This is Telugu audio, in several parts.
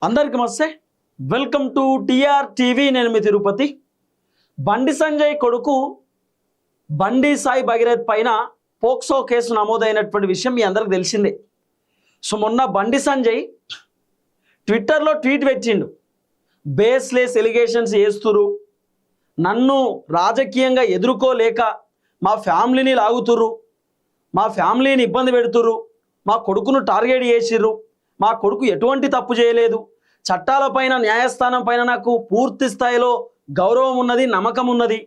అందరికి నమస్తే. Welcome to TR TV. నేను మీ తిరుపతి. బండి సంజయ్ కొడుకు బండి సాయి భగీరథ్ పైన పోక్సో కేసు నమోదైనటువంటి విషయం మీ అందరికి తెలిసిందే. సో మొన్న బండి సంజయ్ ట్విట్టర్లో ట్వీట్ పెట్టిండు, బేస్లెస్ ఎలిగేషన్స్ చేస్తురు, నన్ను రాజకీయంగా ఎదుర్కోలేక మా ఫ్యామిలీని లాగుతురు, మా ఫ్యామిలీని ఇబ్బంది పెడుతురు, మా కొడుకును టార్గెట్ చేసిర్రు, మా కొడుకు ఎటువంటి తప్పు చేయలేదు, చట్టాలపైన న్యాయస్థానం పైన నాకు పూర్తి స్థాయిలో గౌరవం ఉన్నది, నమ్మకం ఉన్నది,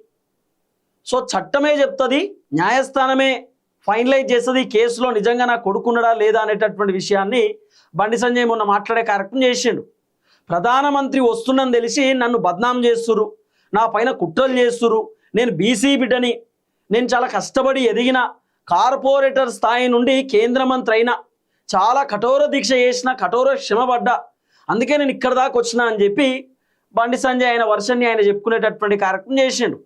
సో చట్టమే చెప్తుంది, న్యాయస్థానమే ఫైనలైజ్ చేస్తుంది కేసులో నిజంగా నా కొడుకున్నడా లేదా అనేటటువంటి విషయాన్ని బండి సంజయ్ మొన్న మాట్లాడే కార్యక్రమం చేసిండు. ప్రధానమంత్రి వస్తుందని తెలిసి నన్ను బద్నాం చేస్తురు, నా పైన కుట్రలు చేస్తురు, నేను బీసీ బిడ్డని, నేను చాలా కష్టపడి ఎదిగిన కార్పొరేటర్ స్థాయి నుండి కేంద్ర మంత్రి అయినా, చాలా కఠోర దీక్ష చేసిన, కఠోర శ్రమపడ్డా, అందుకే నేను ఇక్కడ దాకా వచ్చినా అని చెప్పి బండి సంజయ్ ఆయన వర్షన్ని ఆయన చెప్పుకునేటటువంటి కార్యక్రమం చేసిండు.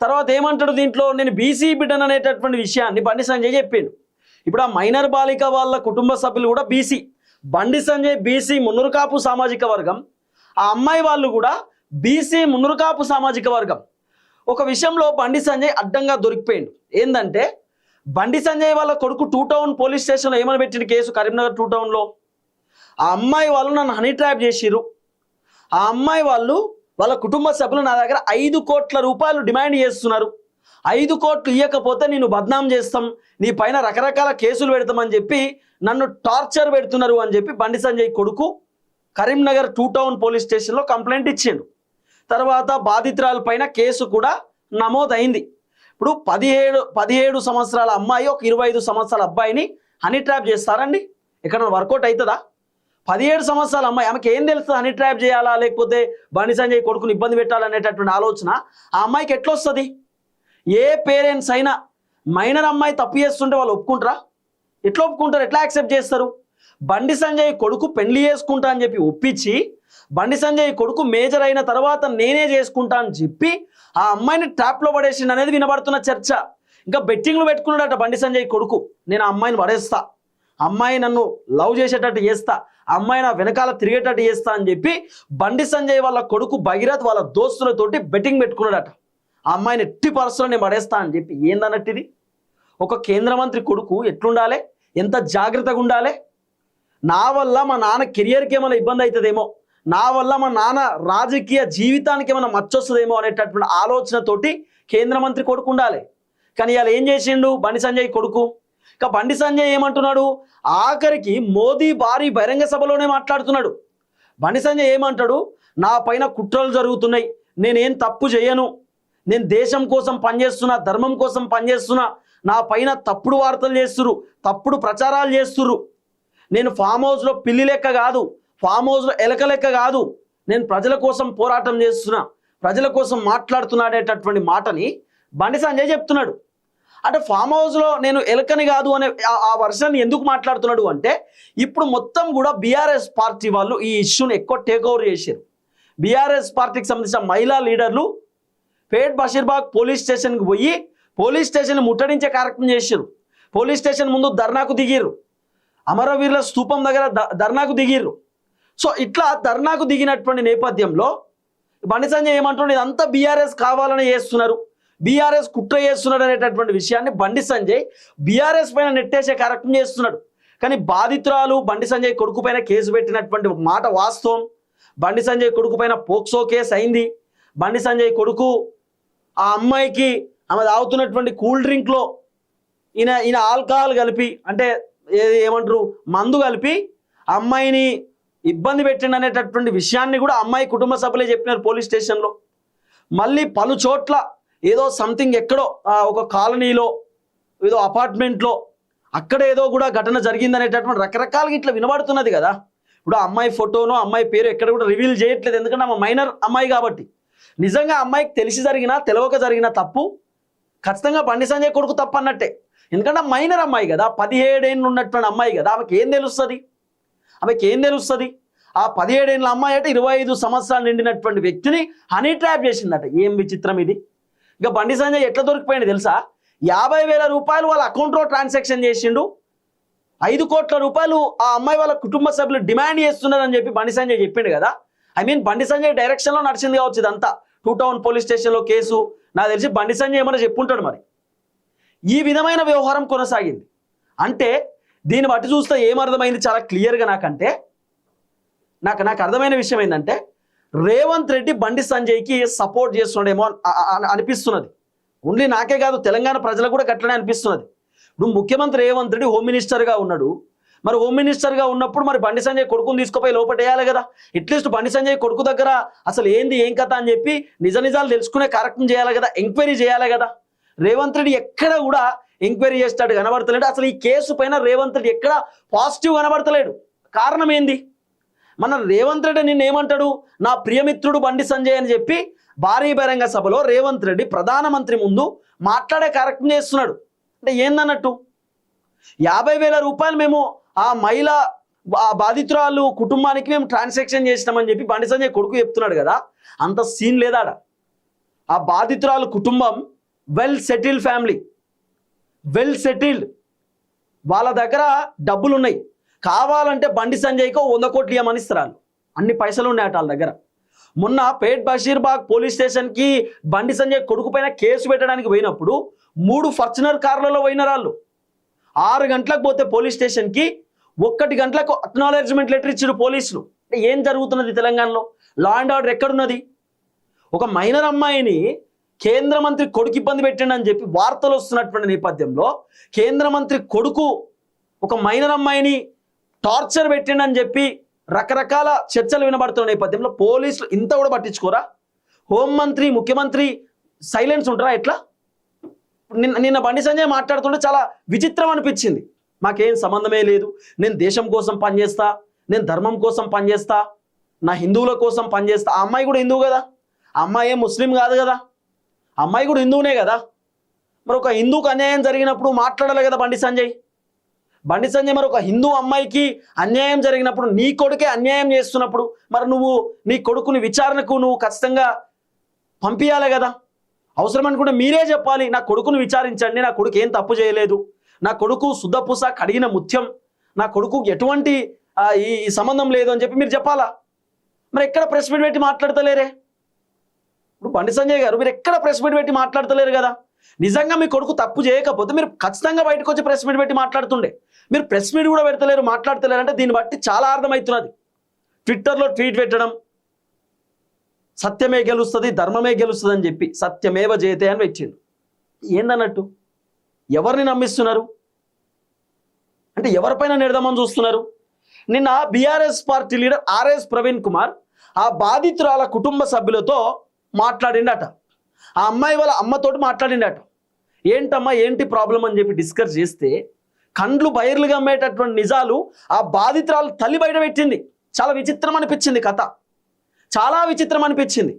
తర్వాత ఏమంటాడు దీంట్లో, నేను బీసీ బిడ్డను అనేటటువంటి విషయాన్ని బండి సంజయ్ చెప్పిండు. ఇప్పుడు ఆ మైనర్ బాలిక వాళ్ళ కుటుంబ సభ్యులు కూడా బీసీ, బండి సంజయ్ బీసీ మున్నూరు కాపు సామాజిక వర్గం, ఆ అమ్మాయి వాళ్ళు కూడా బీసీ మున్నూరు కాపు సామాజిక వర్గం. ఒక విషయంలో బండి సంజయ్ అడ్డంగా దొరికిపోయిండు. ఏంటంటే బండి సంజయ్ వాళ్ళ కొడుకు 2 టౌన్ పోలీస్ స్టేషన్లో ఏమని పెట్టిన కేసు, కరీంనగర్ 2 టౌన్లో ఆ అమ్మాయి వాళ్ళు నన్ను హనీ ట్రాప్ చేసిర్రు, ఆ అమ్మాయి వాళ్ళు వాళ్ళ కుటుంబ సభ్యులు నా దగ్గర 5 కోట్ల రూపాయలు డిమాండ్ చేస్తున్నారు, 5 కోట్లు ఇవ్వకపోతే నేను బద్నాం చేస్తాం, నీ పైన రకరకాల కేసులు పెడతామని చెప్పి నన్ను టార్చర్ పెడుతున్నారు అని చెప్పి బండి సంజయ్ కొడుకు కరీంనగర్ 2 టౌన్ పోలీస్ స్టేషన్లో కంప్లైంట్ ఇచ్చిండు. తర్వాత బాధితురాల పైన కేసు కూడా నమోదైంది. ఇప్పుడు 17 సంవత్సరాల అమ్మాయి ఒక 25 సంవత్సరాల అబ్బాయిని హనీ ట్రాప్ చేస్తారండి? ఇక్కడ వర్కౌట్ అవుతుందా? 17 సంవత్సరాల అమ్మాయి, ఆమెకి ఏం తెలుస్తుంది హనీ ట్రాప్ చేయాలా లేకపోతే బండి సంజయ్ కొడుకుని ఇబ్బంది పెట్టాలనేటటువంటి ఆలోచన ఆ అమ్మాయికి ఎట్లా వస్తుంది? ఏ పేరెంట్స్ అయినా మైనర్ అమ్మాయి తప్పు చేస్తుంటే వాళ్ళు ఒప్పుకుంటారా? ఎట్లా ఒప్పుకుంటారు? ఎట్లా యాక్సెప్ట్ చేస్తారు? బండి సంజయ్ కొడుకు పెళ్లి చేసుకుంటా అని చెప్పి ఒప్పించి, బండి సంజయ్ కొడుకు మేజర్ అయిన తర్వాత నేనే చేసుకుంటా అని చెప్పి ఆ అమ్మాయిని ట్రాప్లో పడేసిండు అనేది వినబడుతున్న చర్చ. ఇంకా బెట్టింగ్లు పెట్టుకున్నాడట బండి సంజయ్ కొడుకు, నేను ఆ అమ్మాయిని పడేస్తా, అమ్మాయి నన్ను లవ్ చేసేటట్టు చేస్తా, అమ్మాయి నా వెనకాల తిరిగేటట్టు చేస్తా అని చెప్పి బండి సంజయ్ వాళ్ళ కొడుకు భగీరథ్ వాళ్ళ దోస్తులతోటి బెట్టింగ్ పెట్టుకున్నాడట. ఆ అమ్మాయిని ఎట్టి పరిస్థితుల్లో నేను పడేస్తా అని చెప్పి. ఏందన్నట్టు ఇది? ఒక కేంద్ర మంత్రి కొడుకు ఎట్లుండాలి, ఎంత జాగ్రత్తగా ఉండాలి? నా వల్ల మా నాన్న కెరియర్కి ఏమైనా ఇబ్బంది అవుతుందేమో, నా వల్ల మా నాన్న రాజకీయ జీవితానికి ఏమైనా మచ్చొస్తుందేమో అనేటటువంటి ఆలోచనతోటి కేంద్ర మంత్రి కొడుకు ఉండాలి. కానీ ఇవాళ ఏం చేసిండు బండి సంజయ్ కొడుకు? ఇక బండి సంజయ్ ఏమంటున్నాడు, ఆఖరికి మోదీ భారీ బహిరంగ సభలోనే మాట్లాడుతున్నాడు. బండి సంజయ్ ఏమంటాడు, నా పైన కుట్రలు జరుగుతున్నాయి, నేనేం తప్పు చేయను, నేను దేశం కోసం పనిచేస్తున్నా, ధర్మం కోసం పనిచేస్తున్నా, నా పైన తప్పుడు వార్తలు చేస్తురు, తప్పుడు ప్రచారాలు చేస్తురు, నేను ఫామ్ హౌస్లో పిల్లి లెక్క కాదు, ఫామ్ హౌస్లో ఎలక లెక్క కాదు, నేను ప్రజల కోసం పోరాటం చేస్తున్నా, ప్రజల కోసం మాట్లాడుతున్నాడేటటువంటి మాటని బండి సంజయ్ చెప్తున్నాడు. అంటే ఫామ్ హౌస్లో నేను ఎలకని కాదు అనే ఆ వర్షాన్ని ఎందుకు మాట్లాడుతున్నాడు అంటే, ఇప్పుడు మొత్తం కూడా బీఆర్ఎస్ పార్టీ వాళ్ళు ఈ ఇష్యూని ఎక్కువ టేక్ ఓవర్ చేశారు. బీఆర్ఎస్ పార్టీకి సంబంధించిన మహిళా లీడర్లు పేట్ బషీర్బాగ్ పోలీస్ స్టేషన్కి పోయి పోలీస్ స్టేషన్ ముట్టడించే కార్యక్రమం చేశారు. పోలీస్ స్టేషన్ ముందు ధర్నాకు దిగిర్రు, అమరవీరుల స్తూపం దగ్గర ధర్నాకు దిగిర్రు. సో ఇట్లా ధర్నాకు దిగినటువంటి నేపథ్యంలో బండి సంజయ్ ఏమంటున్నాడు, ఇదంతా బీఆర్ఎస్ కావాలని చేస్తున్నారు, బీఆర్ఎస్ కుట్ర చేస్తున్నాడు అనేటటువంటి విషయాన్ని బండి సంజయ్ బీఆర్ఎస్ పైన నెట్టేసే కార్యక్రమం చేస్తున్నాడు. కానీ బాధితురాలు బండి సంజయ్ కొడుకు పైన కేసు పెట్టినటువంటి మాట వాస్తవం. బండి సంజయ్ కొడుకు పైన పోక్సో కేసు అయింది. బండి సంజయ్ కొడుకు ఆ అమ్మాయికి ఆమె తాగుతున్నటువంటి కూల్ డ్రింక్లో ఈయన ఆల్కహాల్ కలిపి, అంటే ఏమంటారు మందు కలిపి అమ్మాయిని ఇబ్బంది పెట్టిండు అనేటటువంటి విషయాన్ని కూడా అమ్మాయి కుటుంబ సభ్యులే చెప్పినారు పోలీస్ స్టేషన్లో. మళ్ళీ పలు చోట్ల ఏదో సంథింగ్ ఎక్కడో ఒక కాలనీలో ఏదో అపార్ట్మెంట్లో అక్కడ ఏదో కూడా ఘటన జరిగిందనేటటువంటి రకరకాలుగా ఇట్లా వినబడుతున్నది కదా. ఇప్పుడు ఆ అమ్మాయి ఫోటోనో అమ్మాయి పేరు ఎక్కడ కూడా రివీల్ చేయట్లేదు, ఎందుకంటే ఆమె మైనర్ అమ్మాయి కాబట్టి. నిజంగా అమ్మాయికి తెలిసి జరిగినా తెలియక జరిగిన తప్పు ఖచ్చితంగా బండి సంజయ్ కొడుకు తప్పు అన్నట్టే. ఎందుకంటే మైనర్ అమ్మాయి కదా, 17 ఏళ్ళు ఉన్నటువంటి అమ్మాయి కదా, ఆమెకి ఏం తెలుస్తుంది? ఆ 17 ఏళ్ళ అమ్మాయి అంటే 25 సంవత్సరాలు నిండినటువంటి వ్యక్తిని హనీ ట్రాప్ చేసిందట. ఏం విచిత్రం ఇది! ఇక బండి సంజయ్ ఎట్లా దొరికిపోయింది తెలుసా? 50,000 రూపాయలు వాళ్ళ అకౌంట్లో ట్రాన్సాక్షన్ చేసిండు. 5 కోట్ల రూపాయలు ఆ అమ్మాయి వాళ్ళ కుటుంబ సభ్యులు డిమాండ్ చేస్తున్నారని చెప్పి బండి సంజయ్ చెప్పిండు కదా. ఐ మీన్ బండి సంజయ్ డైరెక్షన్లో నడిచింది కావచ్చు ఇదంతా. 2 టౌన్ పోలీస్ స్టేషన్లో కేసు. నాకు తెలిసి బండి సంజయ్ ఏమన్నా చెప్పుంటాడు మరి. ఈ విధమైన వ్యవహారం కొనసాగింది. అంటే దీన్ని బట్టి చూస్తే ఏమర్థమైంది చాలా క్లియర్గా నాకంటే, నాకు అర్థమైన విషయం ఏంటంటే రేవంత్ రెడ్డి బండి సంజయ్కి సపోర్ట్ చేస్తున్నాడేమో అనిపిస్తున్నది. ఓన్లీ నాకే కాదు, తెలంగాణ ప్రజలకు కూడా గట్లనే అనిపిస్తున్నది. ఇప్పుడు ముఖ్యమంత్రి రేవంత్ రెడ్డి హోమ్ మినిస్టర్గా ఉన్నాడు. మరి హోమ్ మినిస్టర్గా ఉన్నప్పుడు మరి బండి సంజయ్ కొడుకుని తీసుకుపోయి లోపటేయాలి కదా. అట్లీస్ట్ బండి సంజయ్ కొడుకు దగ్గర అసలు ఏంది ఏం కథ అని చెప్పి నిజాలు తెలుసుకునే కార్యక్రమం చేయాలి కదా, ఎంక్వైరీ చేయాలి కదా. రేవంత్ రెడ్డి ఎక్కడ కూడా ఎంక్వైరీ చేస్తాడు కనబడతలేడు. అసలు ఈ కేసు పైన రేవంత్ రెడ్డి ఎక్కడ పాజిటివ్ కనబడతలేడు. కారణం ఏంది? మన రేవంత్ రెడ్డి నిన్న ఏమంటాడు, నా ప్రియమిత్రుడు బండి సంజయ్ అని చెప్పి భారీ బహిరంగ సభలో రేవంత్ రెడ్డి ప్రధానమంత్రి ముందు మాట్లాడే కార్యక్రమం చేస్తున్నాడు. అంటే ఏందన్నట్టు 50,000 రూపాయలు మేము ఆ మహిళ బాధితురాలు కుటుంబానికి మేము ట్రాన్సాక్షన్ చేసినామని చెప్పి బండి సంజయ్ కొడుకు చెప్తున్నాడు కదా. అంత సీన్ లేదాడ. ఆ బాధితురాలు కుటుంబం well settled family, well settled, వాళ్ళ దగ్గర డబ్బులు ఉన్నాయి. కావాలంటే బండి సంజయ్కో 100 కోట్లు ఇవ్వమని ఇస్తారు. అన్ని పైసలు ఉన్నాయట వాళ్ళ దగ్గర. మొన్న పేట్ బషీర్బాగ్ పోలీస్ స్టేషన్కి బండి సంజయ్ కొడుకు పైన కేసు పెట్టడానికి పోయినప్పుడు 3 ఫార్చునర్ కార్లలో పోయినారు వాళ్ళు. 6 గంటలకు పోతే పోలీస్ స్టేషన్కి 1 గంటలకు అక్నాలెడ్జ్మెంట్ లెటర్ ఇచ్చారు పోలీసులు. అంటే ఏం జరుగుతున్నది తెలంగాణలో? లా అండ్ ఆర్డర్ ఎక్కడున్నది? ఒక మైనర్ అమ్మాయిని కేంద్ర మంత్రి కొడుకు ఇబ్బంది పెట్టిండని చెప్పి వార్తలు వస్తున్నటువంటి నేపథ్యంలో కేంద్ర మంత్రి కొడుకు ఒక మైనర్ అమ్మాయిని టార్చర్ పెట్టిండని చెప్పి రకరకాల చర్చలు వినబడుతున్న నేపథ్యంలో పోలీసులు ఇంత కూడా పట్టించుకోరా? హోంమంత్రి ముఖ్యమంత్రి సైలెన్స్ ఉంటారా? ఎట్లా? నిన్న బండి సంజయ్ మాట్లాడుతుంటే చాలా విచిత్రం అనిపించింది. మాకేం సంబంధమే లేదు, నేను దేశం కోసం పనిచేస్తా, నేను ధర్మం కోసం పనిచేస్తా, నా హిందువుల కోసం పనిచేస్తా. ఆ అమ్మాయి కూడా హిందువు కదా, ఆ అమ్మాయి ఏం ముస్లిం కాదు కదా, ఆ అమ్మాయి కూడా హిందువునే కదా. మరి ఒక హిందూకు అన్యాయం జరిగినప్పుడు మాట్లాడాలి కదా బండి సంజయ్. మరి ఒక హిందూ అమ్మాయికి అన్యాయం జరిగినప్పుడు, నీ కొడుకే అన్యాయం చేస్తున్నప్పుడు మరి నువ్వు నీ కొడుకుని విచారణకు నువ్వు ఖచ్చితంగా పంపించాలి కదా. అవసరం అనుకుంటే మీరే చెప్పాలి, నా కొడుకును విచారించండి, నా కొడుకు ఏం తప్పు చేయలేదు, నా కొడుకు శుద్ధపూస కడిగిన ముత్యం, నా కొడుకు ఎటువంటి ఈ సంబంధం లేదు అని చెప్పి మీరు చెప్పాలా. మరి ఎక్కడ ప్రెస్ మీట్ పెట్టి మాట్లాడతలేరే? ఇప్పుడు బండి సంజయ్ గారు మీరు ఎక్కడ ప్రెస్ మీట్ పెట్టి మాట్లాడతలేరు కదా. నిజంగా మీ కొడుకు తప్పు చేయకపోతే మీరు ఖచ్చితంగా బయటకు వచ్చి ప్రెస్ మీట్ పెట్టి మాట్లాడుతుండే. మీరు ప్రెస్ మీట్ కూడా పెడతలేరు, మాట్లాడతలేరు అంటే దీన్ని బట్టి చాలా అర్థమవుతున్నది. ట్విట్టర్లో ట్వీట్ పెట్టడం, సత్యమే గెలుస్తుంది, ధర్మమే గెలుస్తుంది అని చెప్పి సత్యమేవ జయతే అని పెట్టిండు. ఏందన్నట్టు? ఎవరిని నమ్మిస్తున్నారు? అంటే ఎవరిపైన నిడదామని చూస్తున్నారు? నిన్న BRS party leader RS Praveen Kumar ఆ బాధితురాల కుటుంబ సభ్యులతో మాట్లాడిండట. ఆ అమ్మాయి వాళ్ళ అమ్మతోటి మాట్లాడిండట. ఏంటమ్మా ఏంటి ప్రాబ్లం అని చెప్పి డిస్కస్ చేస్తే కండ్లు బయర్లుగా అమ్మేటటువంటి నిజాలు ఆ బాధితురాలు తల్లి బయట పెట్టింది. చాలా విచిత్రం అనిపించింది కథ, చాలా విచిత్రం అనిపించింది.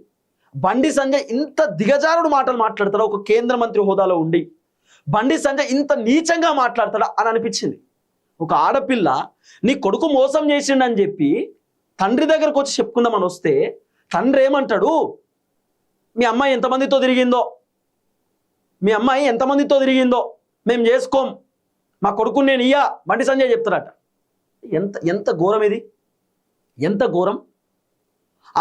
బండి సంజయ్ ఇంత దిగజారుడు మాటలు మాట్లాడతాడా? ఒక కేంద్ర మంత్రి హోదాలో ఉండి బండి సంజయ్ ఇంత నీచంగా మాట్లాడతాడా అని అనిపించింది. ఒక ఆడపిల్ల నీ కొడుకు మోసం చేసిండని చెప్పి తండ్రి దగ్గరకు వచ్చి చెప్పుకుందామని వస్తే తండ్రి ఏమంటాడు, మీ అమ్మాయి ఎంతమందితో తిరిగిందో, మీ అమ్మాయి ఎంతమందితో తిరిగిందో మేము చేసుకోం, మా కొడుకుని నేను ఇయ్యా బండి సంజయ్ చెప్తారట. ఎంత ఘోరం ఇది, ఎంత ఘోరం.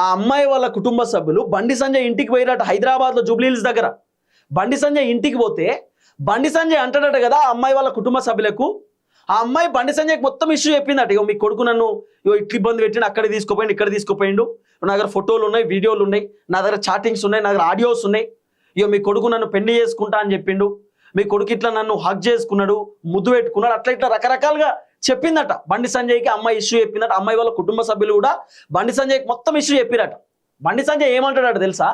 ఆ అమ్మాయి వాళ్ళ కుటుంబ సభ్యులు బండి సంజయ్ ఇంటికి పోయినట్టు హైదరాబాద్లో జూబ్లీహిల్స్ దగ్గర. బండి సంజయ్ ఇంటికి పోతే బండి సంజయ్ అంటాడట కదా ఆ అమ్మాయి వాళ్ళ కుటుంబ సభ్యులకు, ఆ అమ్మాయి బండి సంజయ్కి మొత్తం ఇష్యూ చెప్పిందట. ఇగో మీ కొడుకు నన్ను ఇట్లా ఇబ్బంది పెట్టిన, అక్కడ తీసుకుపోయిండు, ఇక్కడ తీసుకుపోయిండు, నా దగ్గర ఫోటోలు ఉన్నాయి, వీడియోలు ఉన్నాయి, నా దగ్గర చాటింగ్స్ ఉన్నాయి, నా దగ్గర ఆడియోస్ ఉన్నాయి, ఇగో మీ కొడుకు నన్ను పెళ్లి చేసుకుంటా అని చెప్పిండు, మీ కొడుకు ఇట్లా నన్ను హక్ చేసుకున్నాడు, ముద్దు పెట్టుకున్నాడు, అట్లా ఇట్లా రకరకాలుగా చెప్పిందట బండి సంజయ్కి. అమ్మాయి ఇష్యూ చెప్పిందట. అమ్మాయి వాళ్ళ కుటుంబ సభ్యులు కూడా బండి సంజయ్కి మొత్తం ఇష్యూ చెప్పిరట. బండి సంజయ్ ఏమంటాడట తెలుసా?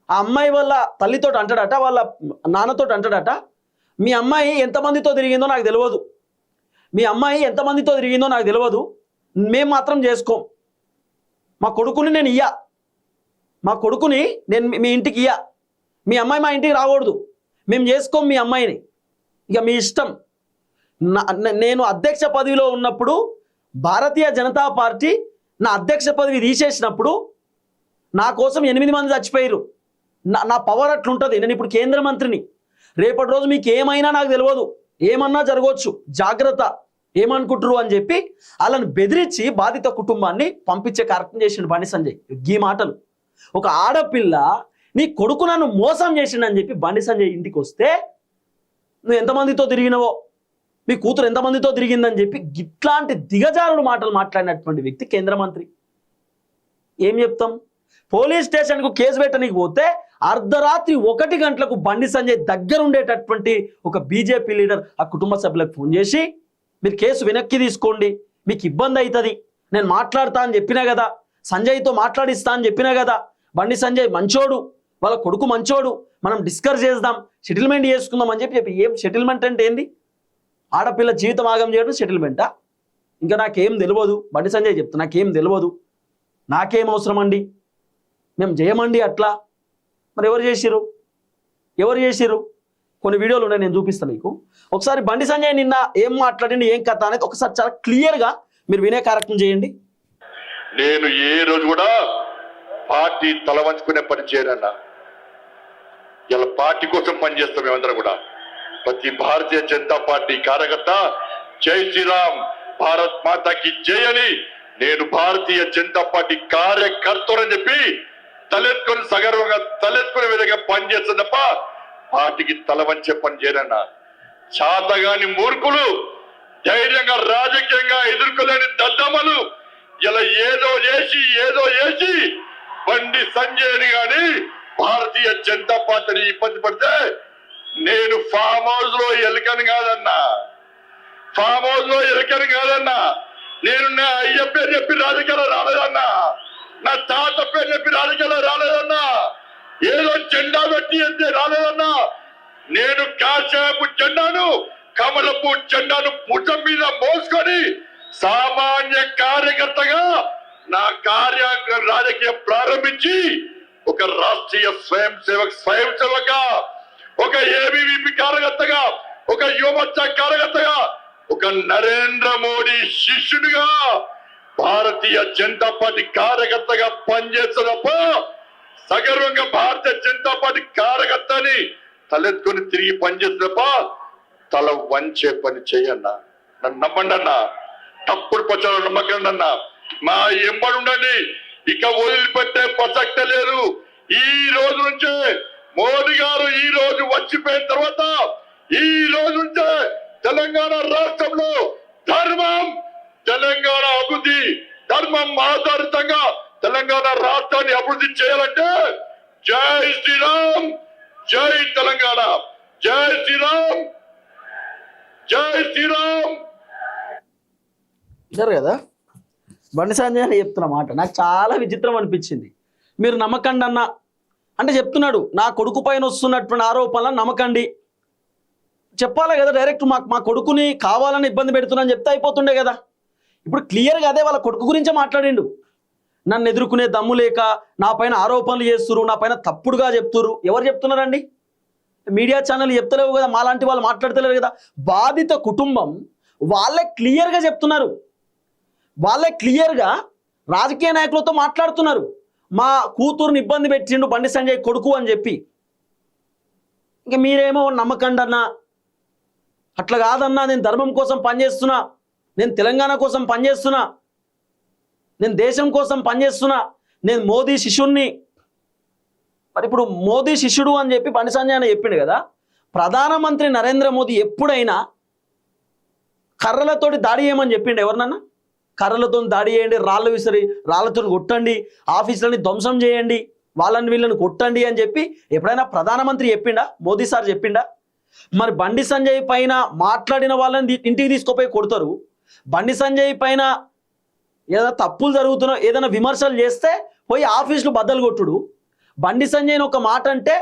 ఆ అమ్మాయి వాళ్ళ తల్లితోటి అంటాడట, వాళ్ళ నాన్నతోటి అంటాడట, మీ అమ్మాయి ఎంతమందితో తిరిగిందో నాకు తెలియదు, మీ అమ్మాయి ఎంతమందితో తిరిగిందో నాకు తెలియదు, మేము మాత్రం చేసుకోం, మా కొడుకుని నేను ఇయ్యా, మా కొడుకుని నేను మీ ఇంటికి ఇయ్యా, మీ అమ్మాయి మా ఇంటికి రాకూడదు, మేము చేసుకోం మీ అమ్మాయిని, ఇక మీ ఇష్టం. నేను అధ్యక్ష పదవిలో ఉన్నప్పుడు భారతీయ జనతా పార్టీ నా అధ్యక్ష పదవి తీసేసినప్పుడు నా కోసం 8 మంది చచ్చిపోయారు. నా పవర్ అట్లుంటుంది. నేను ఇప్పుడు కేంద్ర మంత్రిని. రేపటి రోజు మీకు ఏమైనా నాకు తెలియదు, ఏమన్నా జరగవచ్చు, జాగ్రత్త, ఏమనుకుంటారు అని చెప్పి వాళ్ళని బెదిరించి బాధిత కుటుంబాన్ని పంపించే కార్యక్రమం చేసిండు బండి సంజయ్. ఈ మాటలు ఒక ఆడపిల్ల నీ కొడుకు నన్ను మోసం చేసిండని చెప్పి బండి సంజయ్ ఇంటికి వస్తే నువ్వు ఎంతమందితో తిరిగినవో, మీ కూతురు ఎంతమందితో తిరిగిందని చెప్పి ఇట్లాంటి దిగజారుడు మాటలు మాట్లాడినటువంటి వ్యక్తి కేంద్ర మంత్రి. ఏం చెప్తాం? పోలీస్ స్టేషన్కు కేసు పెట్టడానికి పోతే అర్ధరాత్రి 1 గంటలకు బండి సంజయ్ దగ్గర ఉండేటటువంటి ఒక బీజేపీ లీడర్ ఆ కుటుంబ సభ్యులకు ఫోన్ చేసి మీరు కేసు వెనక్కి తీసుకోండి, మీకు ఇబ్బంది అవుతుంది, నేను మాట్లాడతా అని చెప్పినా కదా, సంజయ్తో మాట్లాడిస్తా అని చెప్పినా కదా, బండి సంజయ్ మంచోడు, వాళ్ళ కొడుకు మంచోడు, మనం డిస్కస్ చేద్దాం, సెటిల్మెంట్ చేసుకుందాం అని చెప్పి ఏం సెటిల్మెంట్ అంటే ఏంది? ఆడపిల్ల జీవితం ఆగం చేయడం సెటిల్మెంటా? ఇంకా నాకేం తెలియదు, బండి సంజయ్ చెప్తా, నాకేం తెలియదు, నాకేం అవసరం అండి, మేము చేయమండి అట్లా. మరి ఎవరు చేసిరు? కొన్ని వీడియోలు ఉన్నాయి, నేను చూపిస్తాను మీకు. ఒకసారి బండి సంజయ్ నిన్న ఏం మాట్లాడింది, ఏం కథ అనేది ఒకసారి చాలా క్లియర్గా మీరు వినే కార్యక్రమం చేయండి. నేను ఏ రోజు కూడా పార్టీ తల వంచుకునే పని చేయనన్నా. ఇలా పార్టీ కోసం పనిచేస్తాం మేమందరం కూడా. ప్రతి భారతీయ జనతా పార్టీ కార్యకర్త జై శ్రీరామ్, భారత్ మాతాకి జై అని నేను భారతీయ జనతా పార్టీ కార్యకర్తని చెప్పి తలెత్తుకొని సగర్వంగా తలెత్తుకునే విధంగా పనిచేస్తుంది తప్ప పార్టీకి తల వంచే పని చేయనన్నా. చాతగాని మూర్ఖులు, ధైర్యంగా రాజకీయంగా ఎదుర్కోలేని దద్దమ్మలు ఇలా ఏదో చేసి బండి సంజయ్ని గాని భారతీయ జనతా పార్టీని ఇబ్బంది పడితే నేను ఫామ్ హౌస్ లో ఎలుకని కాదన్నా, నేను నా అయ్య పేరు చెప్పి రాజకీయాలు రాలేదన్నా, నా తాత పేరు చెప్పి రాజకీయాలు రాలేదన్నా, ఏదో జెండా పెట్టి అంతే రాలేదన్నా. నేను కాషాయపు జెండాను, కమలపు జెండాను భుజం మీద మోసుకొని సామాన్య కార్యకర్తగా నా రాజకీయం ప్రారంభించి ఒక రాష్ట్రీయ స్వయం సేవక, ఒక ఏబీవీపీ కార్యకర్తగా, ఒక యువమోర్చా కార్యకర్తగా, ఒక నరేంద్ర మోడీ శిష్యుడిగా భారతీయ జనతా పార్టీ కార్యకర్తగా పనిచేస్తున్నప్ప సగర్వంగా భారతీయ జనతా పార్టీ కార్యకర్తని తలెత్తుకొని తిరిగి పనిచేస్తున్నప్ప తల వంచే పని చేయన్నా. నన్ను నమ్మండి అన్నా, తప్పుడు ప్రచారం నమ్మకండి అన్నా, మా ఎంబడి ఉండండి, ఇక వదిలిపెట్టే ప్రసక్తే లేదు. ఈ రోజు నుంచే మోడీ గారు ఈ రోజు వచ్చిపోయిన తర్వాత ఈ రోజు నుంచే తెలంగాణ రాష్ట్రంలో తెలంగాణ అభివృద్ధి ధర్మం ఆధారితంగా తెలంగాణ రాష్ట్రాన్ని అభివృద్ధి చేయాలంటే జై శ్రీరామ్, జై తెలంగాణ, జై శ్రీరామ్, జై శ్రీరామ్. కదా బండి సంజయ్ అని చెప్తున్న మాట నాకు చాలా విచిత్రం అనిపించింది. మీరు నమ్మకండి అన్న అంటే చెప్తున్నాడు, నా కొడుకు పైన వస్తున్నటువంటి ఆరోపణలను నమ్మకండి చెప్పాలి కదా. డైరెక్ట్ మా కొడుకుని కావాలని ఇబ్బంది పెడుతున్నాను చెప్తే అయిపోతుండే కదా. ఇప్పుడు క్లియర్గా అదే వాళ్ళ కొడుకు గురించే మాట్లాడిండు. నన్ను ఎదుర్కొనే దమ్ము లేక నా పైన ఆరోపణలు చేస్తున్నారు, నా పైన తప్పుడుగా చెప్తున్నారు. ఎవరు చెప్తున్నారండి? మీడియా ఛానల్ చెప్తలేవు కదా, మాలాంటి వాళ్ళు మాట్లాడతలేరు కదా. బాధిత కుటుంబం వాళ్ళే క్లియర్గా చెప్తున్నారు, వాళ్ళే క్లియర్గా రాజకీయ నాయకులతో మాట్లాడుతున్నారు. మా కూతురుని ఇబ్బంది పెట్టిండు బండి సంజయ్ కొడుకు అని చెప్పి. ఇంకా మీరేమో నమ్మకండి అన్నా, అట్లా కాదన్నా, నేను ధర్మం కోసం పనిచేస్తున్నా, నేను తెలంగాణ కోసం పనిచేస్తున్నా, నేను దేశం కోసం పనిచేస్తున్నా, నేను మోదీ శిష్యుణ్ణి. మరి ఇప్పుడు మోదీ శిష్యుడు అని చెప్పి బండి సంజయ్ అని చెప్పిండు కదా. ప్రధానమంత్రి నరేంద్ర మోదీ ఎప్పుడైనా కర్రలతోటి దాడి చేయమని చెప్పిండు ఎవరినన్నా? కర్రలతో దాడి చేయండి, రాళ్ళు విసిరి రాళ్ళతో కొట్టండి, ఆఫీసులని ధ్వంసం చేయండి, వాళ్ళని వీళ్ళని కొట్టండి అని చెప్పి ఎప్పుడైనా ప్రధానమంత్రి చెప్పిండా? మోదీ సార్ చెప్పిండా? మరి బండి సంజయ్ పైన మాట్లాడిన వాళ్ళని ఇంటికి తీసుకుపోయి కొడతారు. బండి సంజయ్ పైన ఏదైనా తప్పులు జరుగుతున్నా ఏదైనా విమర్శలు చేస్తే పోయి ఆఫీసులు బద్దలు కొట్టుడు. బండి సంజయ్ని ఒక మాట అంటే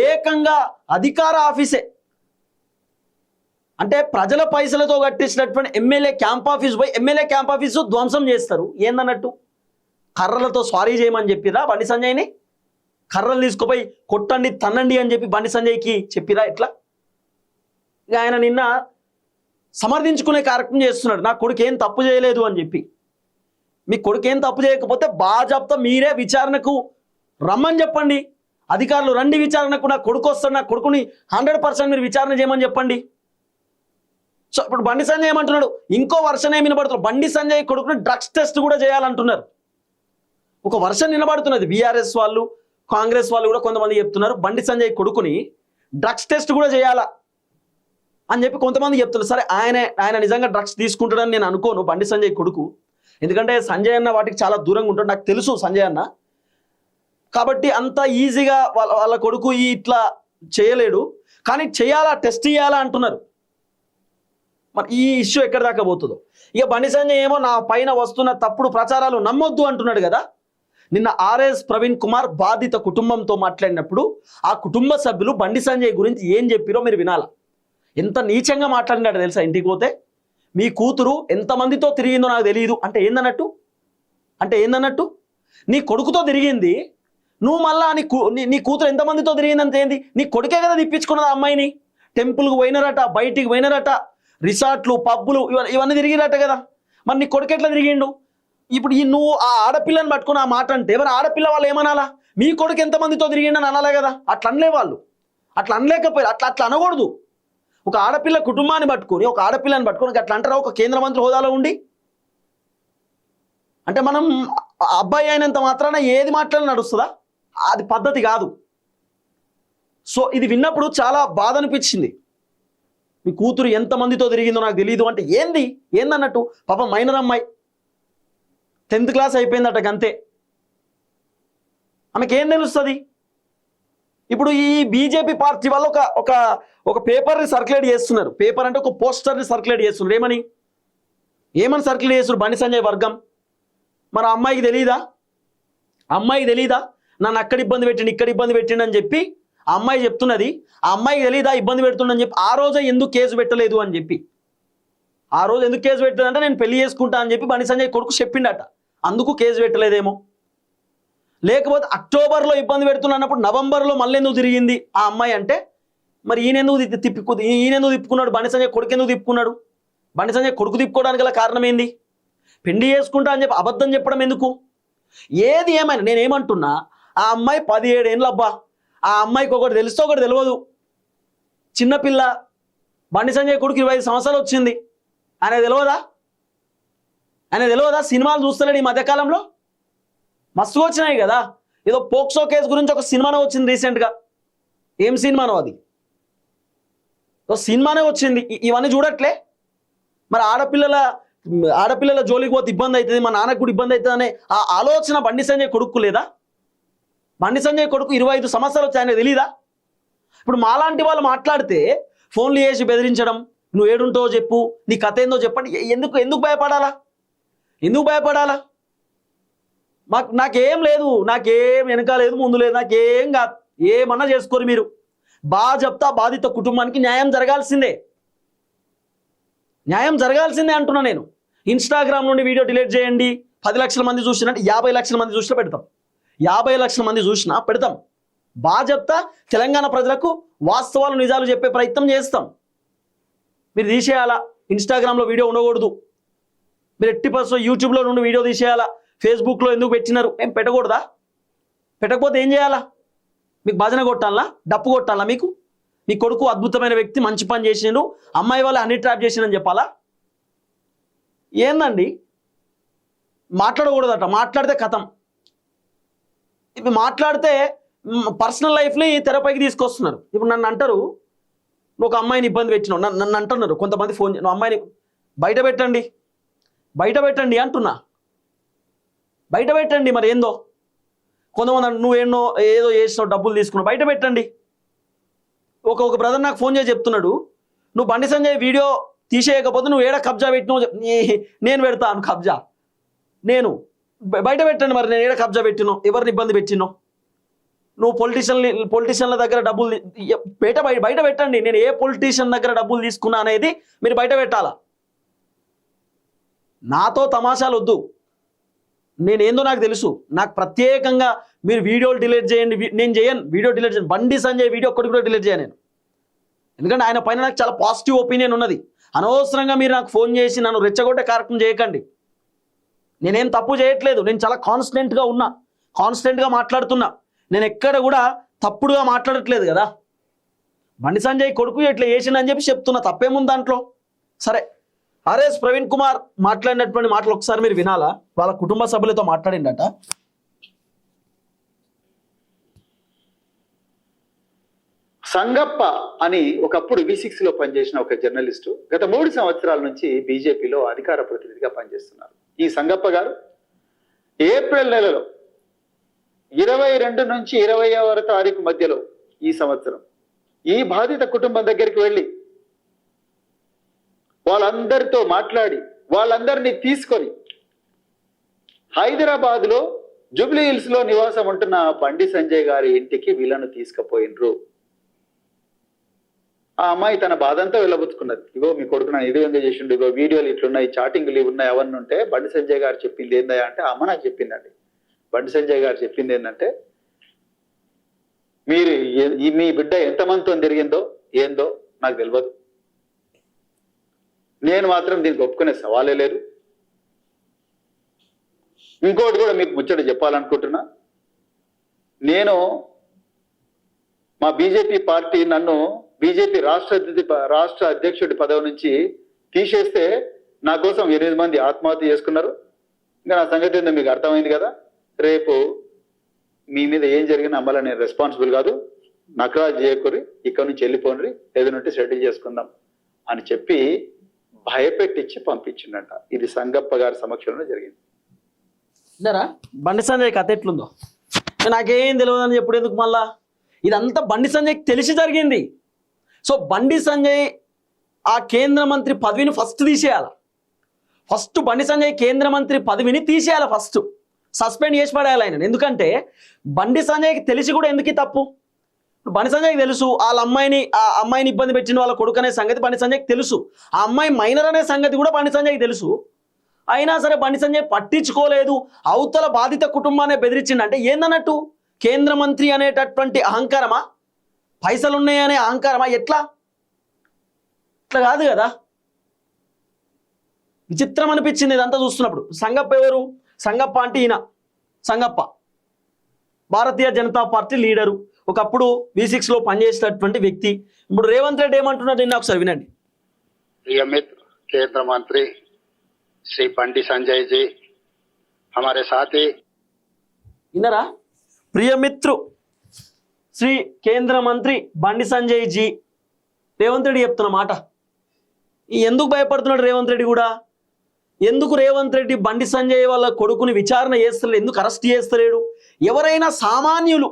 ఏకంగా అధికార ఆఫీసే అంటే ప్రజల పైసలతో కట్టించినటువంటి ఎమ్మెల్యే క్యాంప్ ఆఫీస్ పోయి ఎమ్మెల్యే క్యాంప్ ఆఫీసు ధ్వంసం చేస్తారు. ఏందన్నట్టు? కర్రలతో సారీ చేయమని చెప్పిరా బండి సంజయ్ని? కర్రలు తీసుకుపోయి కొట్టండి తన్నండి అని చెప్పి బండి సంజయ్కి చెప్పిరా? ఎట్లా? ఇక ఆయన నిన్న సమర్థించుకునే కార్యక్రమం చేస్తున్నాడు, నా కొడుకు ఏం తప్పు చేయలేదు అని చెప్పి. మీ కొడుకు ఏం తప్పు చేయకపోతే బాజాబ్తా మీరే విచారణకు రమ్మని చెప్పండి. అధికారులు రండి విచారణకు, నా కొడుకు వస్తాడు, నా కొడుకుని 100% మీరు విచారణ చేయమని చెప్పండి. సో ఇప్పుడు బండి సంజయ్ ఏమంటున్నాడు, ఇంకో వర్షన్ ఏమి వినబడుతున్నారు, బండి సంజయ్ కొడుకుని డ్రగ్స్ టెస్ట్ కూడా చేయాలంటున్నారు. ఒక వర్షన్ వినబడుతున్నది. బీఆర్ఎస్ వాళ్ళు, కాంగ్రెస్ వాళ్ళు కూడా కొంతమంది చెప్తున్నారు బండి సంజయ్ కొడుకుని డ్రగ్స్ టెస్ట్ కూడా చేయాలా అని చెప్పి కొంతమంది చెప్తున్నారు. సరే, ఆయన నిజంగా డ్రగ్స్ తీసుకుంటాడని నేను అనుకోను, బండి సంజయ్ కొడుకు. ఎందుకంటే సంజయ్ అన్న వాటికి చాలా దూరంగా ఉంటాడు, నాకు తెలుసు సంజయ్ అన్న. కాబట్టి అంత ఈజీగా వాళ్ళ కొడుకు ఇట్లా చేయలేడు. కానీ చేయాలా, టెస్ట్ చేయాలా అంటున్నారు. మరి ఈ ఇష్యూ ఎక్కడి దాకా పోతుందో. ఇక బండి సంజయ్ ఏమో నా పైన వస్తున్న తప్పుడు ప్రచారాలు నమ్మొద్దు అంటున్నాడు కదా. నిన్న ఆర్ఎస్ ప్రవీణ్ కుమార్ బాధిత కుటుంబంతో మాట్లాడినప్పుడు ఆ కుటుంబ సభ్యులు బండి సంజయ్ గురించి ఏం చెప్పారో మీరు వినాలా. ఎంత నీచంగా మాట్లాడినాడు తెలుసా. ఇంటికి పోతే మీ కూతురు ఎంతమందితో తిరిగిందో నాకు తెలియదు అంటే ఏందన్నట్టు నీ కొడుకుతో తిరిగింది, నువ్వు మళ్ళా నీ కూతురు ఎంతమందితో తిరిగిందంటే ఏంది? నీ కొడుకే కదా తిప్పించుకున్నది ఆ అమ్మాయిని. టెంపుల్కి పోయినారట, బయటికి పోయినారట, రిసార్ట్లు, పబ్బులు ఇవన్నీ తిరిగిరట కదా. మరి నీ కొడుకు ఎట్లా తిరిగిండు? ఇప్పుడు నువ్వు ఆ ఆడపిల్లని పట్టుకుని ఆ మాట అంటే మరి ఆడపిల్ల వాళ్ళు ఏమనాలా? మీ కొడుకు ఎంతమందితో తిరిగిండని అనాలే కదా. అట్లా అనలే వాళ్ళు, అట్లా అనలేకపోయారు. అట్లా అనకూడదు. ఒక ఆడపిల్ల కుటుంబాన్ని పట్టుకొని, ఒక ఆడపిల్లని పట్టుకొని అట్లా అంటారా ఒక కేంద్ర మంత్రి హోదాలో ఉండి? అంటే మనం అబ్బాయి అయినంత మాత్రాన ఏది మాట్లాడినా నడుస్తుందా? అది పద్ధతి కాదు. సో ఇది విన్నప్పుడు చాలా బాధ అనిపించింది. మీ కూతురు ఎంతమందితో తిరిగిందో నాకు తెలియదు అంటే ఏందన్నట్టు. పాపం మైనర్ అమ్మాయి 10th క్లాస్ అయిపోయిందట, అంతే. ఆమెకేం తెలుస్తుంది? ఇప్పుడు ఈ బీజేపీ పార్టీ వాళ్ళు ఒక పేపర్ని సర్క్యులేట్ చేస్తున్నారు. పేపర్ అంటే ఒక పోస్టర్ని సర్క్యులేట్ చేస్తున్నారు. ఏమని సర్క్యులేట్ చేస్తున్నారు? బండి సంజయ్ వర్గం. మరి ఆ అమ్మాయికి తెలీదా నన్ను అక్కడ ఇబ్బంది పెట్టిండు, ఇక్కడ ఇబ్బంది పెట్టిండు అని చెప్పి ఆ అమ్మాయి చెప్తున్నది. ఆ అమ్మాయికి తెలీదా ఇబ్బంది పెడుతుండని చెప్పి? ఆ రోజే ఎందుకు కేసు పెట్టలేదు అని చెప్పి, ఆ రోజు ఎందుకు కేసు పెట్టలేదంటే నేను పెళ్లి చేసుకుంటా అని చెప్పి బండి సంజయ్ కొడుకు చెప్పిండట. అందుకు కేసు పెట్టలేదేమో. లేకపోతే అక్టోబర్లో ఇబ్బంది పెడుతున్నప్పుడు నవంబర్లో మళ్ళీ ఎందుకు తిరిగింది ఆ అమ్మాయి అంటే మరి ఈయనెందుకు తిప్పుకున్నాడు? బండి సంజయ్ కొడుకు ఎందుకు తిప్పుకున్నాడు? బండి సంజయ్ కొడుకు తిప్పుకోవడానికి గల కారణం ఏంది? పెళ్లి చేసుకుంటా అని చెప్పి అబద్ధం చెప్పడం ఎందుకు? ఏది ఏమైనా నేనేమంటున్నా, ఆ అమ్మాయి 17 ఏళ్ళు అబ్బా. ఆ అమ్మాయికి ఒకటి తెలుస్తూ ఒకటి తెలియదు. చిన్నపిల్ల. బండి సంజయ్ కొడుకు 25 సంవత్సరాలు వచ్చింది. ఆయన తెలియదా? సినిమాలు చూస్తలేడు ఈ మధ్యకాలంలో. మస్తుగా వచ్చినాయి కదా. ఏదో పోక్సో కేసు గురించి ఒక సినిమానే వచ్చింది రీసెంట్గా. ఏం సినిమానో అది? సినిమానే వచ్చింది. ఇవన్నీ చూడట్లే. మరి ఆడపిల్లల జోలికి పోతే ఇబ్బంది అవుతుంది, మా నాన్నకు కూడా ఇబ్బంది అవుతుంది అనే ఆ ఆలోచన బండి సంజయ్ కొడుకు లేదా? బండి సంజయ్ కొడుకు 25 సంవత్సరాలు వచ్చి ఆయన తెలీదా? ఇప్పుడు మాలాంటి వాళ్ళు మాట్లాడితే ఫోన్లు చేసి బెదిరించడం, నువ్వు ఏడుంటో చెప్పు, నీ కథ ఏందో చెప్పండి. ఎందుకు భయపడాలా? నాకేం లేదు, నాకేం వెనక లేదు, ముందు లేదు, నాకేం కాదు. ఏమన్నా చేసుకోరు మీరు. బాగా చెప్తా, బాధిత కుటుంబానికి న్యాయం జరగాల్సిందే అంటున్నా నేను. ఇన్స్టాగ్రామ్ నుండి వీడియో డిలీట్ చేయండి, 10 లక్షల మంది చూసినట్టు 50 లక్షల మంది చూసినా పెడతాం. 50 లక్షల మంది చూసినా పెడతాం. బాగా చెప్తా, తెలంగాణ ప్రజలకు వాస్తవాలు నిజాలు చెప్పే ప్రయత్నం చేస్తాం. మీరు తీసేయాలా? ఇన్స్టాగ్రామ్లో వీడియో ఉండకూడదు. మీరు 80% యూట్యూబ్లో నుండి వీడియో తీసేయాలా? ఫేస్బుక్లో ఎందుకు పెట్టినారు? ఏం పెట్టకూడదా? పెట్టకపోతే ఏం చేయాలా? మీకు భజన కొట్టాలా, డప్పు కొట్టాలా? మీ కొడుకు అద్భుతమైన వ్యక్తి, మంచి పని చేసిండు, అమ్మాయి వాళ్ళు హనీ ట్రాప్ చేసిండని చెప్పాలా? ఏందండి? మాట్లాడకూడదట. మాట్లాడితే కథం. ఇప్పుడు మాట్లాడితే పర్సనల్ లైఫ్ని తెరపైకి తీసుకొస్తున్నారు. ఇప్పుడు నన్ను అంటారు, ఒక అమ్మాయిని ఇబ్బంది పెట్టినావు, నన్ను అంటున్నారు కొంతమంది ఫోన్ చేసి, అమ్మాయిని బయట పెట్టండి అంటున్నా. బయట పెట్టండి. మరి ఏందో కొంతమంది నువ్వేనో ఏదో చేసినావు, డబ్బులు తీసుకున్నావు, బయట పెట్టండి. ఒక బ్రదర్ నాకు ఫోన్ చేసి చెప్తున్నాడు, నువ్వు బండి సంజయ్ వీడియో తీసేయకపోతే నువ్వు ఏడ కబ్జా పెట్టినావు, నేను పెడతాను కబ్జా. బయట పెట్టండి. మరి నేను ఏడ కబ్జా పెట్టినో, ఎవరిని ఇబ్బంది పెట్టినో? నువ్వు పొలిటీషియన్ల దగ్గర డబ్బులు బయట పెట్టండి. నేను ఏ పొలిటీషియన్ దగ్గర డబ్బులు తీసుకున్నా అనేది మీరు బయట పెట్టాలా. నాతో తమాషాలు వద్దు. నేనేందో నాకు తెలుసు. నాకు ప్రత్యేకంగా మీరు వీడియోలు డిలీట్ చేయండి, నేను చేయను. వీడియో డిలీట్ చేయను. బండి సంజయ్ వీడియో ఒక్కటి కూడా డిలీట్ చేయను నేను. ఎందుకంటే ఆయన పైన నాకు చాలా పాజిటివ్ ఒపీనియన్ ఉన్నది. అనవసరంగా మీరు నాకు ఫోన్ చేసి నన్ను రెచ్చగొట్టే కార్యక్రమం చేయకండి. నేనేం తప్పు చేయట్లేదు. నేను చాలా కాన్స్టెంట్గా మాట్లాడుతున్నా. నేను ఎక్కడ కూడా తప్పుడుగా మాట్లాడట్లేదు కదా. బండి సంజయ్ కొడుకు ఇట్లా చేసిండని చెప్పి చెప్తున్నా. తప్పేముంది దాంట్లో? సరే, ఆర్ఎస్ ప్రవీణ్ కుమార్ మాట్లాడినటువంటి మాటలు ఒకసారి మీరు వినాలా? వాళ్ళ కుటుంబ సభ్యులతో మాట్లాడిండట. సంగప్ప అని ఒకప్పుడు V6 లో పనిచేసిన ఒక జర్నలిస్టు గత 3 సంవత్సరాల నుంచి బీజేపీలో అధికార ప్రతినిధిగా పనిచేస్తున్నారు. ఈ సంగప్ప గారు ఏప్రిల్ నెలలో 22 నుంచి 20వ తారీఖు మధ్యలో ఈ సంవత్సరం ఈ బాధిత కుటుంబం దగ్గరికి వెళ్ళి వాళ్ళందరితో మాట్లాడి వాళ్ళందరినీ తీసుకొని హైదరాబాద్లో జూబ్లీ హిల్స్ లో నివాసం ఉంటున్న బండి సంజయ్ గారి ఇంటికి వీళ్ళను తీసుకుపోయినరు. ఆ అమ్మాయి తన బాధంతా వెళ్ళబుచ్చుకున్నది. ఇగో మీ కొడుకు నన్ను ఇది విధంగా చేసిండు, ఇగో వీడియోలు ఇట్లున్నాయి, చాటింగ్లు ఇవి ఉన్నాయి, అవన్నీ ఉంటే బండి సంజయ్ గారు చెప్పింది ఏందా అంటే అమ్మ నాకు చెప్పిందండి. బండి సంజయ్ గారు చెప్పింది ఏంటంటే మీరు మీ బిడ్డ ఎంతమందితో తిరిగిందో ఏందో నాకు తెలియదు, నేను మాత్రం దీనికి ఒప్పుకునే సవాలే లేదు. ఇంకోటి కూడా మీకు ముచ్చట చెప్పాలనుకుంటున్నా, నేను మా బీజేపీ పార్టీ నన్ను బీజేపీ రాష్ట్ర అధ్యక్షుడి పదవి నుంచి తీసేస్తే నా కోసం 8 మంది ఆత్మహత్య చేసుకున్నారు. ఇంకా నా సంగతి ఏందో మీకు అర్థమైంది కదా. రేపు మీ మీద ఏం జరిగినా అమ్మలా నేను రెస్పాన్సిబుల్ కాదు, నకరాజు చేయకూరి, ఇక్కడ నుంచి వెళ్ళిపోండి, ఏదైనా సెటిల్ చేసుకుందాం అని చెప్పి భయపెట్టించి పంపించిండట. ఇది సంగప్ప గారి సమక్షంలో జరిగింది. విన్నారా బండి సంజయ్ కథ ఎట్లుందో? నాకేం తెలియదు అని చెప్పుడు ఎందుకు మళ్ళా? ఇదంతా బండి సంజయ్కి తెలిసి జరిగింది. సో బండి సంజయ్ ఆ కేంద్ర మంత్రి పదవిని ఫస్ట్ తీసేయాలి. ఫస్ట్ బండి సంజయ్ కేంద్ర మంత్రి పదవిని తీసేయాలి, ఫస్ట్ సస్పెండ్ చేసి పడేయాలి ఆయన. ఎందుకంటే బండి సంజయ్కి తెలిసి కూడా ఎందుకు తప్పు? బండి సంజయ్కి తెలుసు ఆ అమ్మాయిని ఇబ్బంది పెట్టిన వాళ్ళ కొడుకు అనే సంగతి బండి సంజయ్కి తెలుసు. ఆ అమ్మాయి మైనర్ అనే సంగతి కూడా బండి సంజయ్కి తెలుసు. అయినా సరే బండి సంజయ్ పట్టించుకోలేదు. అవతల బాధిత కుటుంబాన్ని బెదిరించిండంటే ఏందన్నట్టు? కేంద్ర మంత్రి అనేటటువంటి అహంకారమా? పైసలు ఉన్నాయనే అహంకారమా? ఎట్లా? ఇట్లా కాదు కదా. విచిత్రం అనిపించింది ఇదంతా చూస్తున్నప్పుడు. సంగప్ప ఎవరు? సంగప్ప అంటే ఈయన సంగప్ప భారతీయ జనతా పార్టీ లీడరు, ఒకప్పుడు V6 లో పనిచేసేటటువంటి వ్యక్తి. ఇప్పుడు రేవంత్ రెడ్డి ఏమంటున్నాడు నిన్న ఒకసారి వినండి. प्रियमित्र केंद्र मंत्री श्री बंडी संजय जी हमारे साथ ही విన్నారా? ప్రియమిత్రు శ్రీ కేంద్ర మంత్రి బండి సంజయ్ జీ రేవంత్ రెడ్డి చెప్తున్న మాట. ఎందుకు భయపడుతున్నాడు రేవంత్ రెడ్డి కూడా? ఎందుకు రేవంత్ రెడ్డి బండి సంజయ్ వాళ్ళ కొడుకుని విచారణ చేస్తలేడు? ఎందుకు అరెస్ట్ చేస్తలేడు? ఎవరైనా సామాన్యులు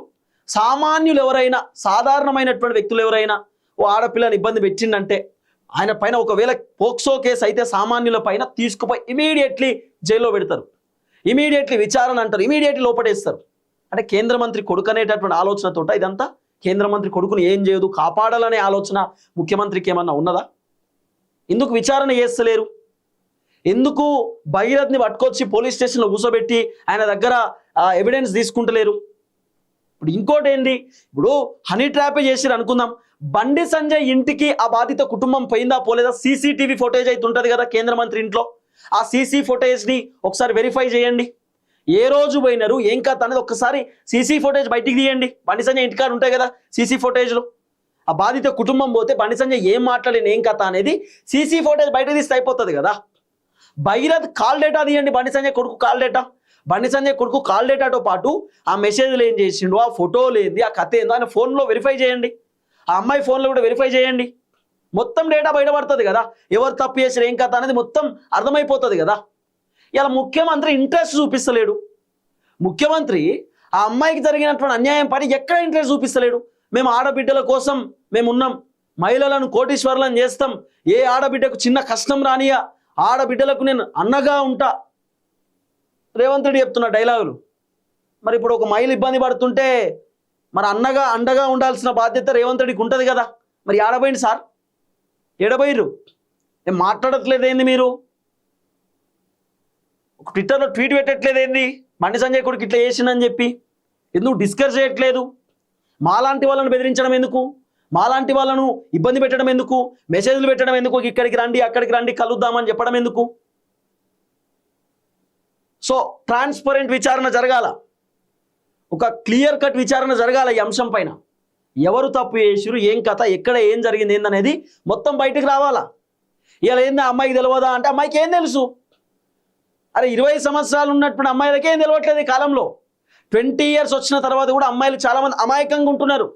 ఎవరైనా, సాధారణమైనటువంటి వ్యక్తులు ఎవరైనా ఓ ఆడపిల్లని ఇబ్బంది పెట్టిండంటే ఆయన పైన ఒకవేళ పోక్సో కేసు అయితే సామాన్యుల పైన తీసుకుపోయి ఇమీడియట్లీ జైల్లో పెడతారు, ఇమీడియట్లీ విచారణ అంటారు, ఇమీడియట్లీ లోపడేస్తారు. అంటే కేంద్ర మంత్రి కొడుకు అనేటటువంటి ఆలోచనతో ఇదంతా. కేంద్ర మంత్రి కొడుకుని ఏం చేయదు, కాపాడాలనే ఆలోచన ముఖ్యమంత్రికి ఏమన్నా ఉన్నదా? ఎందుకు విచారణ చేస్తలేరు? ఎందుకు భగీరథ్ని పట్టుకొచ్చి పోలీస్ స్టేషన్లో కూర్చోబెట్టి ఆయన దగ్గర ఎవిడెన్స్ తీసుకుంటలేరు? ఇప్పుడు ఇంకోటి ఏంది, ఇప్పుడు హనీ ట్రాపే చేసిరు అనుకుందాం, బండి సంజయ్ ఇంటికి ఆ బాధిత కుటుంబం పోయిందా పోలేదా? CCTV ఫుటేజ్ అయితే ఉంటుంది కదా కేంద్ర మంత్రి ఇంట్లో. ఆ CC ఫుటేజ్ని ఒకసారి వెరిఫై చేయండి. ఏ రోజు పోయినారు, ఏం కథ అనేది ఒక్కసారి CC ఫుటేజ్ బయటికి తీయండి. బండి సంజయ్ ఇంటికాడ ఉంటాయి కదా CC ఫుటేజ్లో. ఆ బాధిత కుటుంబం పోతే బండి సంజయ్ ఏం మాట్లాడిన ఏం కథ అనేది CC ఫుటేజ్ బయట తీస్తే అయిపోతుంది కదా. భగీరథ్ కాల్ డేటా తీయండి, బండి సంజయ్ కొడుకు కాల్ డేటా. బండి సంజయ్ కొడుకు కాల్ డేటాతో పాటు ఆ మెసేజ్లు ఏం చేసిండు, ఆ ఫోటోలు ఏంది, ఆ కథ ఏందో ఆయన ఫోన్లో వెరిఫై చేయండి. ఆ అమ్మాయి ఫోన్లో కూడా వెరిఫై చేయండి. మొత్తం డేటా బయటపడుతుంది కదా, ఎవరు తప్పు చేసిన ఏం కథ అనేది మొత్తం అర్థమైపోతుంది కదా. ఇలా ముఖ్యమంత్రి ఇంట్రెస్ట్ చూపిస్తలేడు. ముఖ్యమంత్రి ఆ అమ్మాయికి జరిగినటువంటి అన్యాయం పడి ఎక్కడ ఇంట్రెస్ట్ చూపిస్తలేడు. మేము ఆడబిడ్డల కోసం మేము ఉన్నాం, మహిళలను కోటీశ్వరులను చేస్తాం, ఏ ఆడబిడ్డకు చిన్న కష్టం రానియా, ఆడబిడ్డలకు నేను అన్నగా ఉంటా. రేవంత్ రెడ్డి చెప్తున్న డైలాగులు. మరి ఇప్పుడు ఒక మహిళ ఇబ్బంది పడుతుంటే మరి అండగా ఉండాల్సిన బాధ్యత రేవంత్ రెడ్డికి ఉంటుంది కదా. మరి ఏడబోయింది సార్? ఏడబోయిర్రు? ఏం మాట్లాడట్లేదేంది మీరు? ఒక ట్విట్టర్లో ట్వీట్ పెట్టట్లేదేంది బండి సంజయ్ కొడుకు ఇట్లా చేసిందని చెప్పి? ఎందుకు డిస్కస్ చేయట్లేదు? మాలాంటి వాళ్ళను బెదిరించడం ఎందుకు? మాలాంటి వాళ్ళను ఇబ్బంది పెట్టడం ఎందుకు? మెసేజ్లు పెట్టడం ఎందుకు? ఇక్కడికి రండి అక్కడికి రండి కలుద్దామని చెప్పడం ఎందుకు? సో ట్రాన్స్పరెంట్ విచారణ జరగాల, ఒక క్లియర్ కట్ విచారణ జరగాల ఈ అంశం పైన. ఎవరు తప్పు చేసిరు, ఏం కథ, ఎక్కడ ఏం జరిగింది ఏందనేది మొత్తం బయటకు రావాలా. ఇలా ఏంది ఆ అమ్మాయికి తెలియదా అంటే అమ్మాయికి ఏం తెలుసు? అరే 20 సంవత్సరాలు ఉన్నటువంటి అమ్మాయిలకే ఏం తెలియట్లేదు ఈ కాలంలో. 20 years వచ్చిన తర్వాత కూడా అమ్మాయిలు చాలామంది అమాయకంగా ఉంటున్నారు.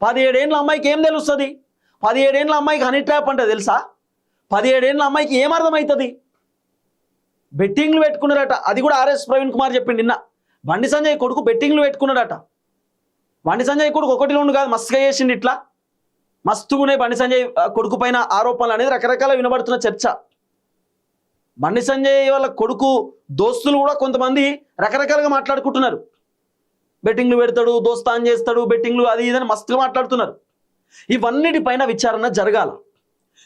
17 ఏళ్ళ అమ్మాయికి ఏం తెలుస్తుంది? 17 ఏళ్ళ అమ్మాయికి హనీ ట్రాప్ అంటే తెలుసా? 17 ఏళ్ళ అమ్మాయికి ఏం అర్థమవుతుంది? బెట్టింగ్లు పెట్టుకున్నారట. అది కూడా ఆర్ఎస్ ప్రవీణ్ కుమార్ చెప్పింది నిన్న. బండి సంజయ్ కొడుకు బెట్టింగ్లు పెట్టుకున్నాడట. బండి సంజయ్ కొడుకు 1-2 కాదు, మస్తుగా చేసిండు. ఇట్లా మస్తుగానే బండి సంజయ్ కొడుకు పైన ఆరోపణలు అనేది రకరకాల వినబడుతున్న చర్చ. బండి సంజయ్ వాళ్ళ కొడుకు దోస్తులు కూడా కొంతమంది రకరకాలుగా మాట్లాడుకుంటున్నారు. బెట్టింగ్లు పెడతాడు, దోస్తాన్ చేస్తాడు, బెట్టింగ్లు అది ఇదని మస్తుగా మాట్లాడుతున్నారు. ఇవన్నిటిపైన విచారణ జరగాల.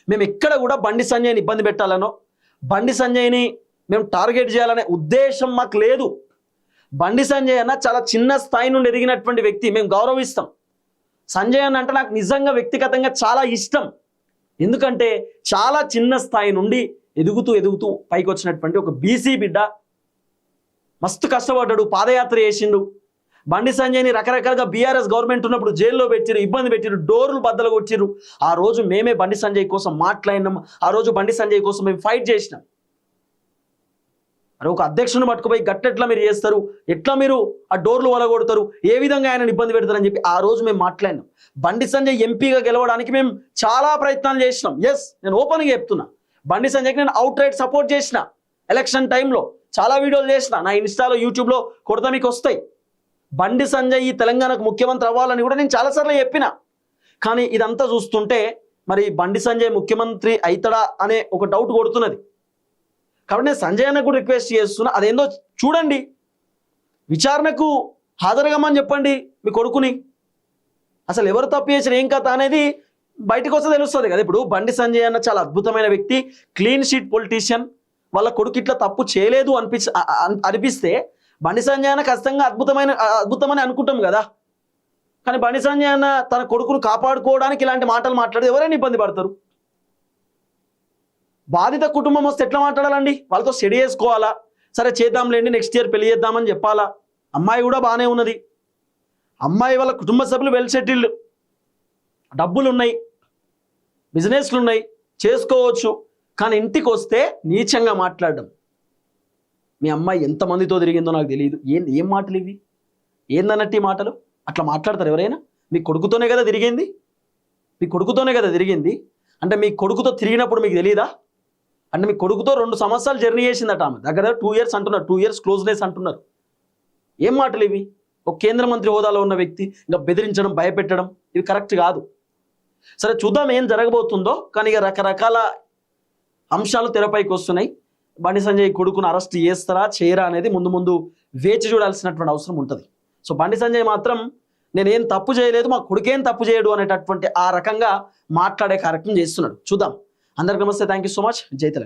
మేము ఎక్కడ కూడా బండి సంజయ్ని ఇబ్బంది పెట్టాలనో, బండి సంజయ్ని మేము టార్గెట్ చేయాలనే ఉద్దేశం మాకు లేదు. బండి సంజయ్ అన్న చాలా చిన్న స్థాయి నుండి ఎదిగినటువంటి వ్యక్తి, మేము గౌరవిస్తాం. సంజయ్ అన్న అంటే నాకు నిజంగా వ్యక్తిగతంగా చాలా ఇష్టం. ఎందుకంటే చాలా చిన్న స్థాయి నుండి ఎదుగుతూ పైకి వచ్చినటువంటి ఒక బీసీ బిడ్డ. మస్తు కష్టపడ్డాడు, పాదయాత్ర చేసిండు. బండి సంజయ్ని రకరకాలుగా బీఆర్ఎస్ గవర్నమెంట్ ఉన్నప్పుడు జైల్లో పెట్టిరు, ఇబ్బంది పెట్టిరు, డోర్లు బద్దలు కొట్టిరు. ఆ రోజు మేమే బండి సంజయ్ కోసం మాట్లాడినాం. ఆ రోజు బండి సంజయ్ కోసం మేము ఫైట్ చేసినాం. అరే ఒక అధ్యక్షుని పట్టుకుపోయి గట్టెట్లా మీరు చేస్తారు, ఎట్లా మీరు ఆ డోర్లు వలగొడతారు, ఏ విధంగా ఆయనను ఇబ్బంది పెడతారని చెప్పి ఆ రోజు మేము మాట్లాడినాం. బండి సంజయ్ ఎంపీగా గెలవడానికి మేము చాలా ప్రయత్నాలు చేసినాం. ఎస్, నేను ఓపెన్గా చెప్తున్నా. బండి సంజయ్కి నేను అవుట్ రైట్ సపోర్ట్ చేసిన. ఎలక్షన్ టైంలో చాలా వీడియోలు చేసిన. నా ఇన్స్టాలో, యూట్యూబ్లో కొడతా మీకు వస్తాయి. బండి సంజయ్ ఈ తెలంగాణకు ముఖ్యమంత్రి అవ్వాలని కూడా నేను చాలాసార్లు చెప్పిన. కానీ ఇదంతా చూస్తుంటే మరి బండి సంజయ్ ముఖ్యమంత్రి అవుతాడా అనే ఒక డౌట్ కొడుతున్నది. కాబట్టి నేను సంజయ్ అన్న కూడా రిక్వెస్ట్ చేస్తున్నా, అదేందో చూడండి, విచారణకు హాజరుగమని చెప్పండి మీ కొడుకుని. అసలు ఎవరు తప్పు చేసిన ఏం కథ అనేది బయటకు వస్తే తెలుస్తుంది కదా. ఇప్పుడు బండి సంజయ్ అన్న చాలా అద్భుతమైన వ్యక్తి, క్లీన్ షీట్ పొలిటీషియన్. వాళ్ళ కొడుకు ఇట్లా తప్పు చేయలేదు అనిపిస్తే బండి సంజయ్ అన్న ఖచ్చితంగా అద్భుతమని అనుకుంటాం కదా. కానీ బండి సంజయ్ అన్న తన కొడుకును కాపాడుకోవడానికి ఇలాంటి మాటలు మాట్లాడితే ఎవరైనా ఇబ్బంది పడతారు. బాధిత కుటుంబం వస్తే ఎట్లా మాట్లాడాలండి? వాళ్ళతో స్టడీ చేసుకోవాలా? సరే చేద్దాంలేండి, నెక్స్ట్ ఇయర్ పెళ్లి చేద్దామని చెప్పాలా? అమ్మాయి కూడా బాగానే ఉన్నది. అమ్మాయి వాళ్ళ కుటుంబ సభ్యులు వెల్ సెటిల్డ్, డబ్బులు ఉన్నాయి, బిజినెస్లు ఉన్నాయి, చేసుకోవచ్చు. కానీ ఇంటికి వస్తే నీచంగా మాట్లాడడం. మీ అమ్మాయి ఎంతమందితో తిరిగిందో నాకు తెలియదు. ఏం మాటలు ఇవి? ఏందన్నట్టు ఈ మాటలు? అట్లా మాట్లాడతారు ఎవరైనా? మీ కొడుకుతోనే కదా తిరిగింది. అంటే మీ కొడుకుతో తిరిగినప్పుడు మీకు తెలియదా? అంటే మీ కొడుకుతో 2 సంవత్సరాలు జర్నీ చేసిందట ఆమె. దగ్గర 2 years అంటున్నారు, 2 years క్లోజ్నెస్ అంటున్నారు. ఏం మాటలు ఇవి? ఒక కేంద్ర మంత్రి హోదాలో ఉన్న వ్యక్తి ఇంకా బెదిరించడం, భయపెట్టడం, ఇవి కరెక్ట్ కాదు. సరే చూద్దాం ఏం జరగబోతుందో. కానీ ఇక రకరకాల అంశాలు తెరపైకి వస్తున్నాయి. బండి సంజయ్ కొడుకును అరెస్ట్ చేస్తారా చేయరా అనేది ముందు వేచి చూడాల్సినటువంటి అవసరం ఉంటుంది. సో బండి సంజయ్ మాత్రం నేనేం తప్పు చేయలేదు, మా కొడుకేం తప్పు చేయడు అనేటటువంటి ఆ రకంగా మాట్లాడే కార్యక్రమం చేస్తున్నాడు. చూద్దాం. అందరికీ నమస్తే, థ్యాంక్ యూ సో మచ్. జై తెలంగాణ.